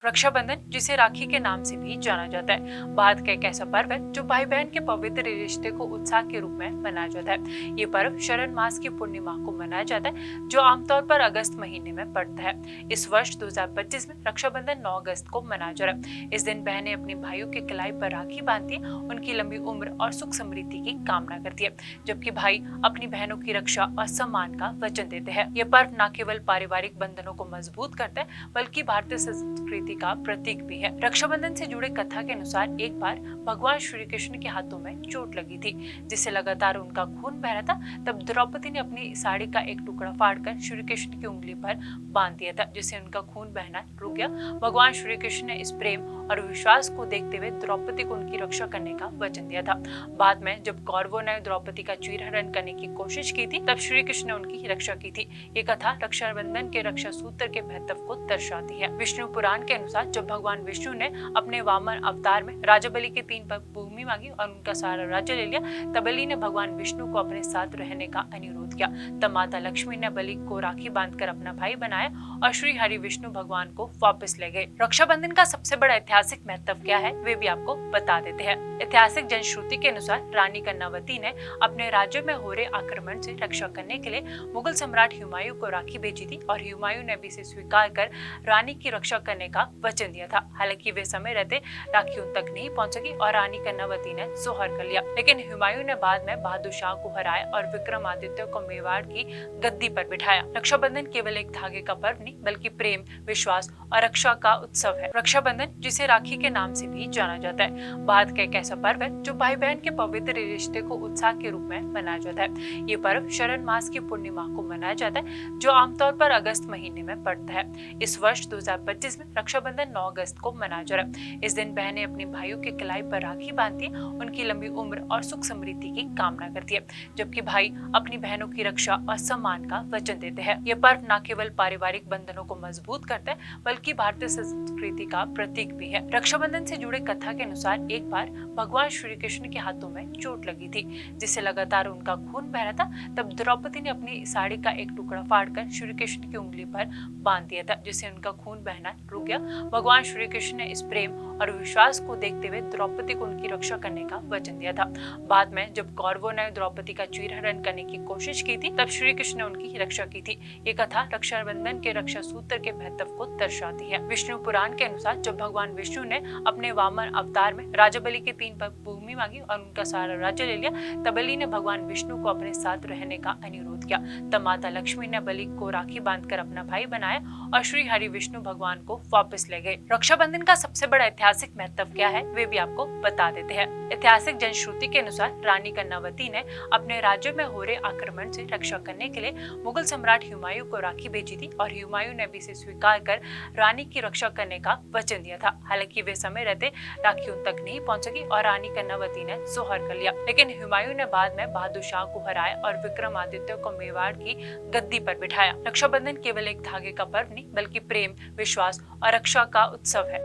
रक्षाबंधन, जिसे राखी के नाम से भी जाना जाता है, भारत का एक ऐसा पर्व है जो भाई बहन के पवित्र रिश्ते को उत्साह के रूप में मनाया जाता है। ये पर्व शरण मास की पूर्णिमा को मनाया जाता है, जो आमतौर पर अगस्त महीने में पड़ता है। इस वर्ष 2025 में रक्षाबंधन 9 अगस्त को मनाया जा रहा है। इस दिन बहनें अपने भाइयों के कलाई पर राखी बांधती है, उनकी लंबी उम्र और सुख समृद्धि की कामना करती है, जबकि भाई अपनी बहनों की रक्षा और सम्मान का वचन देते हैं। ये पर्व न केवल पारिवारिक बंधनों को मजबूत करता है, बल्कि भारतीय संस्कृति का प्रतीक भी है। रक्षाबंधन से जुड़े कथा के अनुसार एक बार भगवान श्री कृष्ण के हाथों में चोट लगी थी, जिससे लगातार उनका खून बह रहा था। तब द्रौपदी ने अपनी साड़ी का एक टुकड़ा फाड़कर श्री कृष्ण की उंगली पर बांध दिया था, जिससे उनका खून बहना रुक गया। भगवान श्री कृष्ण ने इस प्रेम और विश्वास को देखते हुए द्रौपदी को उनकी रक्षा करने का वचन दिया था। बाद में जब कौरवों ने द्रौपदी का चीरहरण करने की कोशिश की थी, तब श्री कृष्ण ने उनकी रक्षा की थी। ये कथा रक्षाबंधन के रक्षा सूत्र के महत्व को दर्शाती है। विष्णु पुराण के अनुसार जब भगवान विष्णु ने अपने वामन अवतार में राजा बलि के 3 पग भूमि मांगी और उनका सारा राज्य ले लिया, तब बलि ने भगवान विष्णु को अपने साथ रहने का अनुरोध किया। तब माता लक्ष्मी ने बलि को राखी बांधकर अपना भाई बनाया और श्री हरि विष्णु भगवान को वापस ले गए। रक्षाबंधन का सबसे बड़ा ऐतिहासिक महत्व क्या है, वे भी आपको बता देते हैं। ऐतिहासिक जनश्रुति के अनुसार रानी कर्णावती ने अपने राज्य में हो रहे आक्रमण से रक्षा करने के लिए मुगल सम्राट हुमायूं को राखी भेजी थी, और हुमायूं ने भी इसे स्वीकार कर रानी की रक्षा करने का वचन दिया था। हालांकि वे समय रहते राखी उन तक नहीं पहुंच सकी और रानी कर्णावती ने जोहर कर लिया, लेकिन हुमायूं ने बाद में बहादुर शाह को हराया और विक्रमादित्य को मेवाड़ की गद्दी पर बिठाया। रक्षाबंधन केवल एक धागे का पर्व नहीं, बल्कि प्रेम, विश्वास और रक्षा का उत्सव है। रक्षाबंधन, जिसे राखी के नाम से भी जाना जाता है, भारत का एक ऐसा पर्व है जो भाई बहन के पवित्र रिश्ते को उत्साह के रूप में मनाया जाता है। ये पर्व शरण मास की पूर्णिमा को मनाया जाता है, जो आमतौर पर अगस्त महीने में पड़ता है। इस वर्ष 2025 में रक्षाबंधन 9 अगस्त को मनाया जा रहा है। इस दिन बहनें अपने भाइयों के कलाई पर राखी बांधती है, उनकी लंबी उम्र और सुख समृद्धि की कामना करती है, जबकि भाई अपनी बहनों की रक्षा और सम्मान का वचन देते हैं। यह पर्व न केवल पारिवारिक बंधनों को मजबूत करता है, बल्कि भारतीय संस्कृति का प्रतीक भी है। रक्षाबंधन से जुड़े कथा के अनुसार एक बार भगवान श्री कृष्ण के हाथों में चोट लगी थी, जिससे लगातार उनका खून बह रहा था। तब द्रौपदी ने अपनी साड़ी का एक टुकड़ा फाड़कर श्री कृष्ण की उंगली पर बांध दिया था, जिससे उनका खून बहना रुक गया। भगवान श्री कृष्ण ने इस प्रेम और विश्वास को देखते हुए द्रौपदी को उनकी रक्षा करने का वचन दिया था। बाद में जब कौरवों ने द्रौपदी का चीरहरण करने की कोशिश की थी, तब श्री कृष्ण ने उनकी रक्षा की थी। ये कथा रक्षाबंधन के रक्षा सूत्र के महत्व को दर्शाती है। विष्णु पुराण के अनुसार जब भगवान विष्णु ने अपने वामन अवतार में राजा बलि के 3 पग भूमि मांगी और उनका सारा राज्य ले लिया, तब बलि ने भगवान विष्णु को अपने साथ रहने का अनुरोध किया। तब माता लक्ष्मी ने बलि को राखी बांधकर अपना भाई बनाया और श्री हरि विष्णु भगवान को वापस ले गए। रक्षाबंधन का सबसे बड़ा ऐतिहासिक महत्व क्या है, वे भी आपको बता देते हैं। ऐतिहासिक जनश्रुति के अनुसार रानी कर्णावती ने अपने राज्य में हो रहे आक्रमण से रक्षा करने के लिए मुगल सम्राट हुमायूं को राखी भेजी थी, और हुमायूं ने भी इसे स्वीकार कर रानी की रक्षा करने का वचन दिया था। हालांकि वे समय रहते राखी उन तक नहीं पहुंच सकी और रानी कर्णावती ने जोहर कर लिया, लेकिन हुमायूं ने बाद में बहादुर शाह को हराया और विक्रमादित्य को मेवाड़ की गद्दी पर बिठाया। रक्षाबंधन केवल एक धागे का पर्व नहीं, बल्कि प्रेम, विश्वास और रक्षा का उत्सव है।